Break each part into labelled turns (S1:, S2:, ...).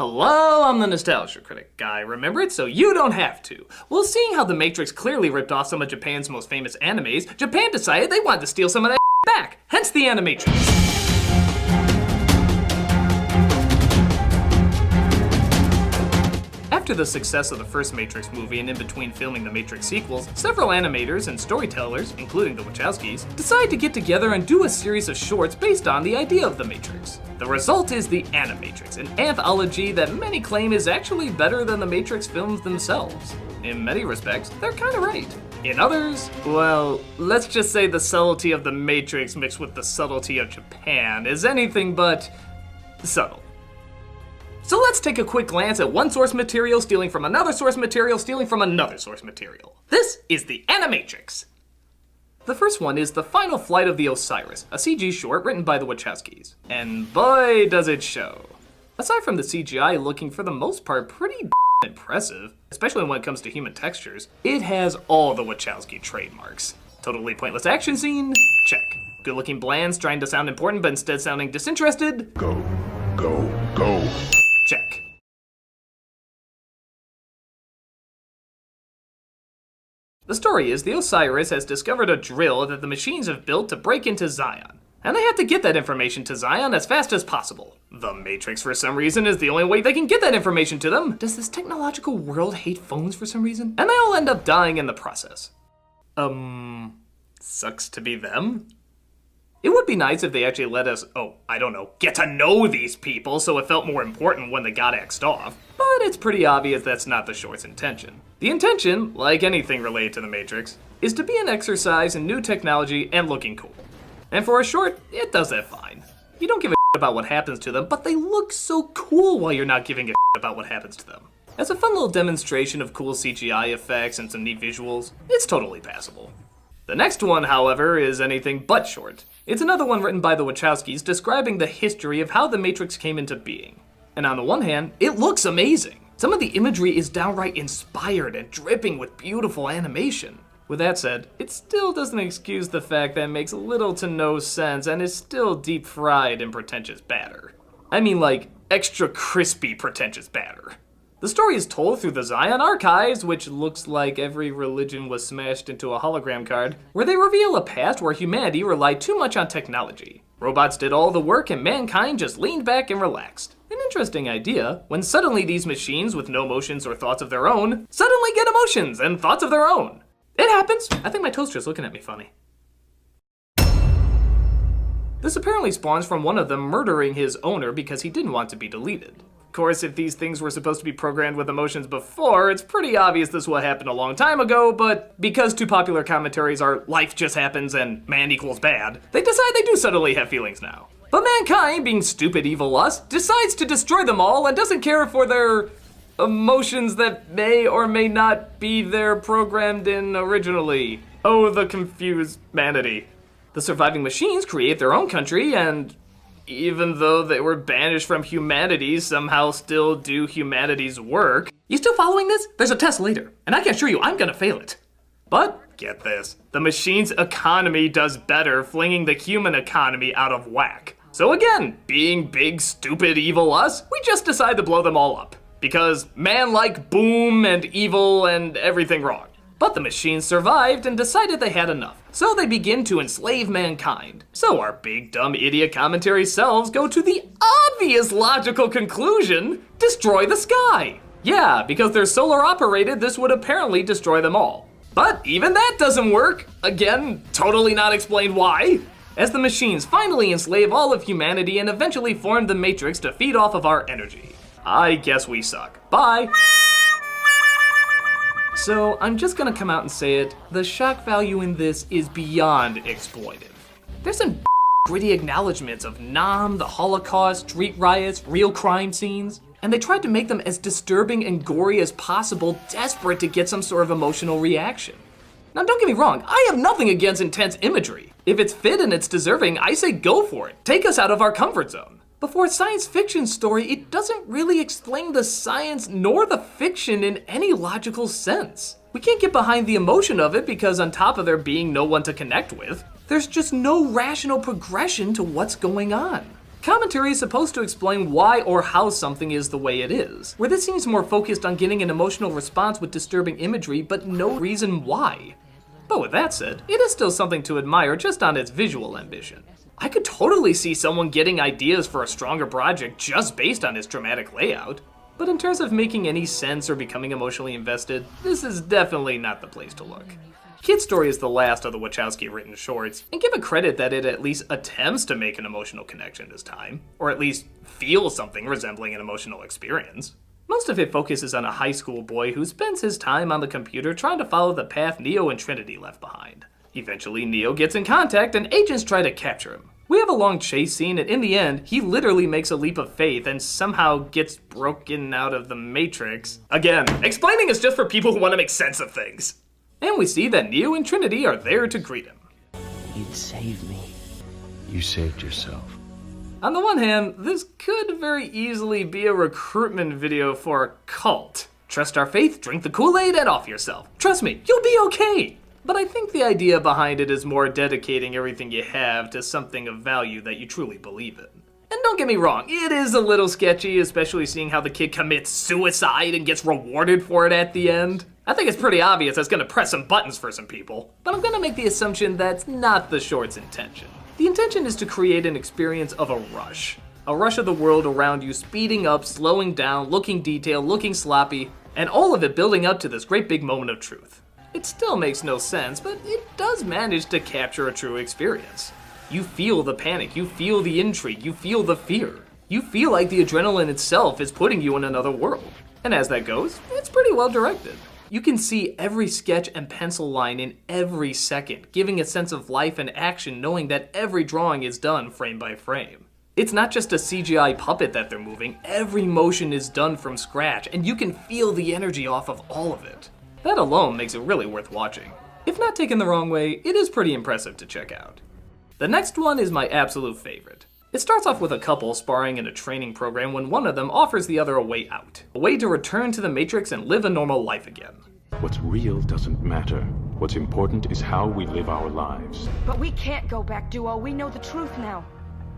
S1: Hello, I'm the Nostalgia Critic guy. Remember it so you don't have to. Well, seeing how The Matrix clearly ripped off some of Japan's most famous animes, Japan decided they wanted to steal some of that back, hence the Animatrix. After the success of the first Matrix movie and in between filming the Matrix sequels, several animators and storytellers, including the Wachowskis, decided to get together and do a series of shorts based on the idea of the Matrix. The result is the Animatrix, an anthology that many claim is actually better than the Matrix films themselves. In many respects, they're kinda right. In others, well, let's just say the subtlety of the Matrix mixed with the subtlety of Japan is anything but subtle. So let's take a quick glance at one source material stealing from another source material stealing from another source material. This is the Animatrix. The first one is The Final Flight of the Osiris, a CG short written by the Wachowskis. And boy, does it show. Aside from the CGI looking for the most part pretty impressive, especially when it comes to human textures, it has all the Wachowski trademarks. Totally pointless action scene? Check. Good looking blands trying to sound important but instead sounding disinterested?
S2: Go, go, go.
S1: Check. The story is the Osiris has discovered a drill that the machines have built to break into Zion, and they have to get that information to Zion as fast as possible. The Matrix, for some reason, is the only way they can get that information to them. Does this technological world hate phones for some reason? And they all end up dying in the process. Sucks to be them? It would be nice if they actually let us, get to know these people so it felt more important when they got X'd off. But it's pretty obvious that's not the short's intention. The intention, like anything related to the Matrix, is to be an exercise in new technology and looking cool. And for a short, it does that fine. You don't give a shit about what happens to them, but they look so cool while you're not giving a shit about what happens to them. As a fun little demonstration of cool CGI effects and some neat visuals, it's totally passable. The next one, however, is anything but short. It's another one written by the Wachowskis describing the history of how the Matrix came into being. And on the one hand, it looks amazing. Some of the imagery is downright inspired and dripping with beautiful animation. With that said, it still doesn't excuse the fact that it makes little to no sense and is still deep fried in pretentious batter. I mean like, extra crispy pretentious batter. The story is told through the Zion Archives, which looks like every religion was smashed into a hologram card, where they reveal a past where humanity relied too much on technology. Robots did all the work and mankind just leaned back and relaxed. An interesting idea, when suddenly these machines with no emotions or thoughts of their own, suddenly get emotions and thoughts of their own. It happens. I think my toaster's looking at me funny. This apparently spawns from one of them murdering his owner because he didn't want to be deleted. Of course, if these things were supposed to be programmed with emotions before, it's pretty obvious this would happen a long time ago, but because two popular commentaries are life just happens and man equals bad, they decide they do suddenly have feelings now. But mankind, being stupid evil us, decides to destroy them all and doesn't care for their emotions that may or may not be there programmed in originally. Oh, the confused manity. The surviving machines create their own country and even though they were banished from humanity, somehow still do humanity's work. You still following this? There's a test later, and I can assure you I'm gonna fail it. But, get this, the machine's economy does better, flinging the human economy out of whack. So again, being big, stupid, evil us, we just decide to blow them all up. Because man like boom and evil and everything wrong. But the machines survived and decided they had enough, so they begin to enslave mankind. So our big dumb idiot commentary selves go to the obvious logical conclusion, destroy the sky. Yeah, because they're solar operated, this would apparently destroy them all. But even that doesn't work. Again, totally not explained why. As the machines finally enslave all of humanity and eventually form the Matrix to feed off of our energy. I guess we suck. Bye. So, I'm just gonna come out and say it, the shock value in this is beyond exploitive. There's some gritty acknowledgements of Nam, the Holocaust, street riots, real crime scenes, and they tried to make them as disturbing and gory as possible, desperate to get some sort of emotional reaction. Now don't get me wrong, I have nothing against intense imagery. If it's fit and it's deserving, I say go for it. Take us out of our comfort zone. But for a science fiction story, it doesn't really explain the science nor the fiction in any logical sense. We can't get behind the emotion of it because on top of there being no one to connect with, there's just no rational progression to what's going on. Commentary is supposed to explain why or how something is the way it is, where this seems more focused on getting an emotional response with disturbing imagery, but no reason why. But with that said, it is still something to admire just on its visual ambition. I could totally see someone getting ideas for a stronger project just based on its dramatic layout, but in terms of making any sense or becoming emotionally invested, this is definitely not the place to look. Kid Story is the last of the Wachowski-written shorts, and give it credit that it at least attempts to make an emotional connection this time, or at least feel something resembling an emotional experience. Most of it focuses on a high school boy who spends his time on the computer trying to follow the path Neo and Trinity left behind. Eventually, Neo gets in contact and agents try to capture him. We have a long chase scene, and in the end, he literally makes a leap of faith and somehow gets broken out of the Matrix. Again, explaining is just for people who want to make sense of things. And we see that Neo and Trinity are there to greet him.
S3: You'd save me.
S2: You saved yourself.
S1: On the one hand, this could very easily be a recruitment video for a cult. Trust our faith, drink the Kool-Aid, and off yourself. Trust me, you'll be okay. But I think the idea behind it is more dedicating everything you have to something of value that you truly believe in. And don't get me wrong, it is a little sketchy, especially seeing how the kid commits suicide and gets rewarded for it at the end. I think it's pretty obvious that's gonna press some buttons for some people, but I'm gonna make the assumption that's not the short's intention. The intention is to create an experience of a rush. A rush of the world around you speeding up, slowing down, looking detailed, looking sloppy, and all of it building up to this great big moment of truth. It still makes no sense, but it does manage to capture a true experience. You feel the panic, you feel the intrigue, you feel the fear. You feel like the adrenaline itself is putting you in another world. And as that goes, it's pretty well directed. You can see every sketch and pencil line in every second, giving a sense of life and action knowing that every drawing is done frame by frame. It's not just a CGI puppet that they're moving, every motion is done from scratch, and you can feel the energy off of all of it. That alone makes it really worth watching. If not taken the wrong way, it is pretty impressive to check out. The next one is my absolute favorite. It starts off with a couple sparring in a training program when one of them offers the other a way out. A way to return to the Matrix and live a normal life again.
S4: What's real doesn't matter. What's important is how we live our lives.
S5: But we can't go back, Duo. We know the truth now.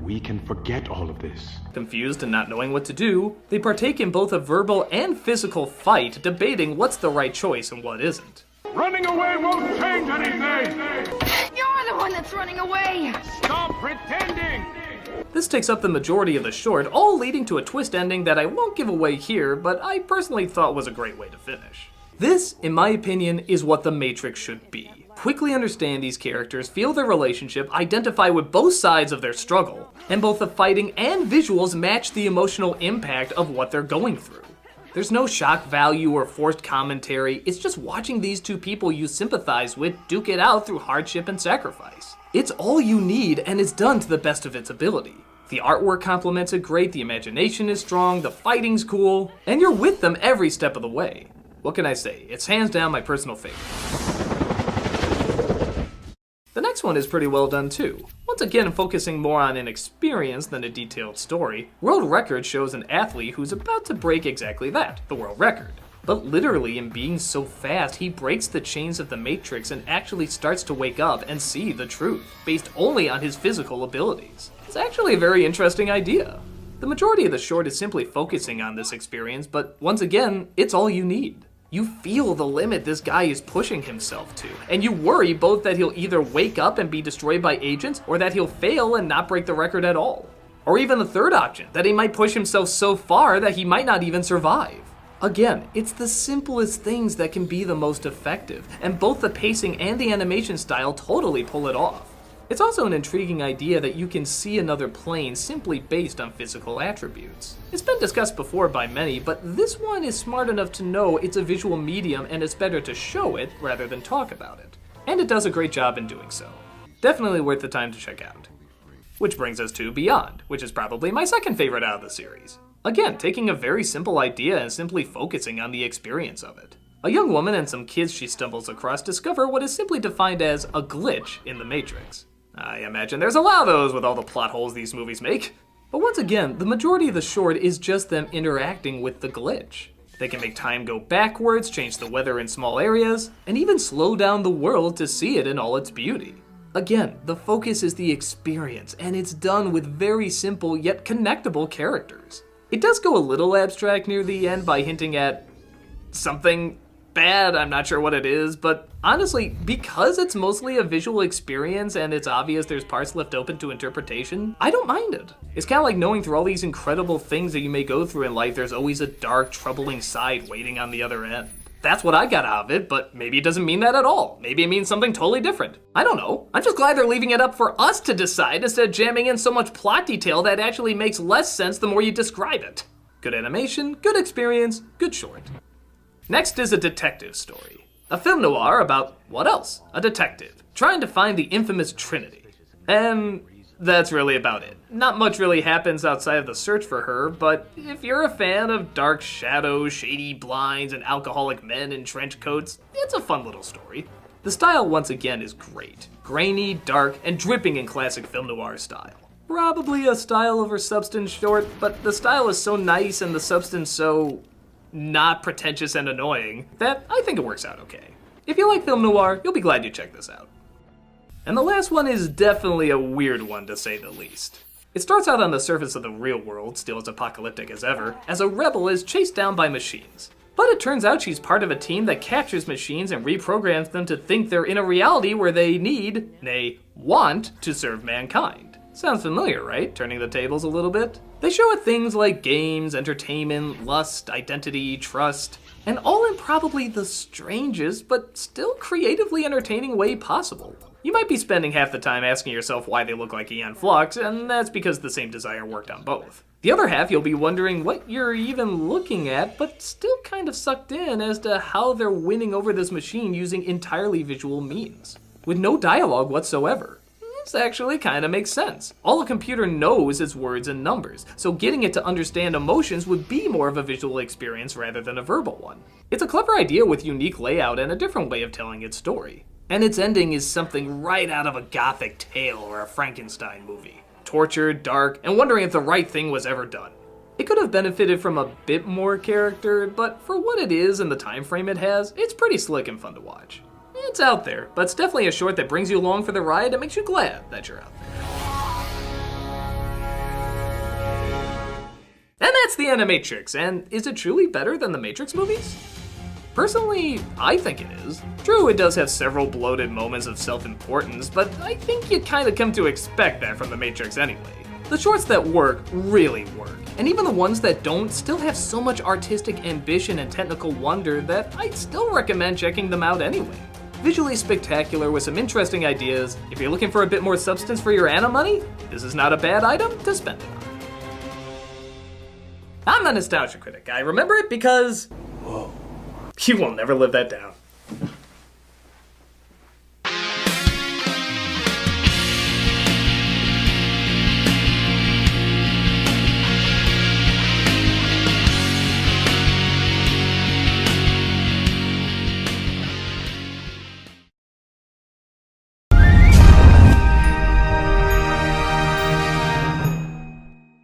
S4: We can forget all of this.
S1: Confused and not knowing what to do, they partake in both a verbal and physical fight, debating what's the right choice and what isn't.
S2: Running away won't change anything!
S5: You're the one that's running away!
S2: Stop pretending!
S1: This takes up the majority of the short, all leading to a twist ending that I won't give away here, but I personally thought was a great way to finish. This, in my opinion, is what The Matrix should be. Quickly understand these characters, feel their relationship, identify with both sides of their struggle, and both the fighting and visuals match the emotional impact of what they're going through. There's no shock value or forced commentary, it's just watching these two people you sympathize with duke it out through hardship and sacrifice. It's all you need, and it's done to the best of its ability. The artwork complements it great, the imagination is strong, the fighting's cool, and you're with them every step of the way. What can I say? It's hands down my personal favorite. The next one is pretty well done too. Once again, focusing more on an experience than a detailed story, World Record shows an athlete who's about to break exactly that, the world record. But literally, in being so fast, he breaks the chains of the Matrix and actually starts to wake up and see the truth, based only on his physical abilities. It's actually a very interesting idea. The majority of the short is simply focusing on this experience, but once again, it's all you need. You feel the limit this guy is pushing himself to, and you worry both that he'll either wake up and be destroyed by agents, or that he'll fail and not break the record at all. Or even the third option, that he might push himself so far that he might not even survive. Again, it's the simplest things that can be the most effective, and both the pacing and the animation style totally pull it off. It's also an intriguing idea that you can see another plane simply based on physical attributes. It's been discussed before by many, but this one is smart enough to know it's a visual medium and it's better to show it rather than talk about it. And it does a great job in doing so. Definitely worth the time to check out. Which brings us to Beyond, which is probably my second favorite out of the series. Again, taking a very simple idea and simply focusing on the experience of it. A young woman and some kids she stumbles across discover what is simply defined as a glitch in the Matrix. I imagine there's a lot of those with all the plot holes these movies make. But once again, the majority of the short is just them interacting with the glitch. They can make time go backwards, change the weather in small areas, and even slow down the world to see it in all its beauty. Again, the focus is the experience, and it's done with very simple yet connectable characters. It does go a little abstract near the end by hinting at something bad, I'm not sure what it is, but honestly, because it's mostly a visual experience and it's obvious there's parts left open to interpretation, I don't mind it. It's kind of like knowing through all these incredible things that you may go through in life, there's always a dark, troubling side waiting on the other end. That's what I got out of it, but maybe it doesn't mean that at all. Maybe it means something totally different. I don't know. I'm just glad they're leaving it up for us to decide instead of jamming in so much plot detail that actually makes less sense the more you describe it. Good animation, good experience, good short. Next is a detective story. A film noir about, what else? A detective, trying to find the infamous Trinity. And that's really about it. Not much really happens outside of the search for her, but if you're a fan of dark shadows, shady blinds, and alcoholic men in trench coats, it's a fun little story. The style, once again, is great. Grainy, dark, and dripping in classic film noir style. Probably a style over substance short, but the style is so nice and the substance so not pretentious and annoying that I think it works out okay. If you like film noir, you'll be glad you checked this out. And the last one is definitely a weird one, to say the least. It starts out on the surface of the real world, still as apocalyptic as ever, as a rebel is chased down by machines. But it turns out she's part of a team that captures machines and reprograms them to think they're in a reality where they need, nay, want, to serve mankind. Sounds familiar, right? Turning the tables a little bit. They show it things like games, entertainment, lust, identity, trust, and all in probably the strangest, but still creatively entertaining way possible. You might be spending half the time asking yourself why they look like Aeon Flux, and that's because the same designer worked on both. The other half, you'll be wondering what you're even looking at, but still kind of sucked in as to how they're winning over this machine using entirely visual means, with no dialogue whatsoever. This actually kind of makes sense. All a computer knows is words and numbers, so getting it to understand emotions would be more of a visual experience rather than a verbal one. It's a clever idea with unique layout and a different way of telling its story. And its ending is something right out of a gothic tale or a Frankenstein movie. Tortured, dark, and wondering if the right thing was ever done. It could have benefited from a bit more character, but for what it is and the time frame it has, it's pretty slick and fun to watch. It's out there, but it's definitely a short that brings you along for the ride and makes you glad that you're out there. And that's the Animatrix, and is it truly better than the Matrix movies? Personally, I think it is. True, it does have several bloated moments of self-importance, but I think you'd kind of come to expect that from the Matrix anyway. The shorts that work really work, and even the ones that don't still have so much artistic ambition and technical wonder that I'd still recommend checking them out anyway. Visually spectacular with some interesting ideas. If you're looking for a bit more substance for your Anna money, this is not a bad item to spend it on. I'm the Nostalgia Critic. I remember it because... whoa. You will never live that down.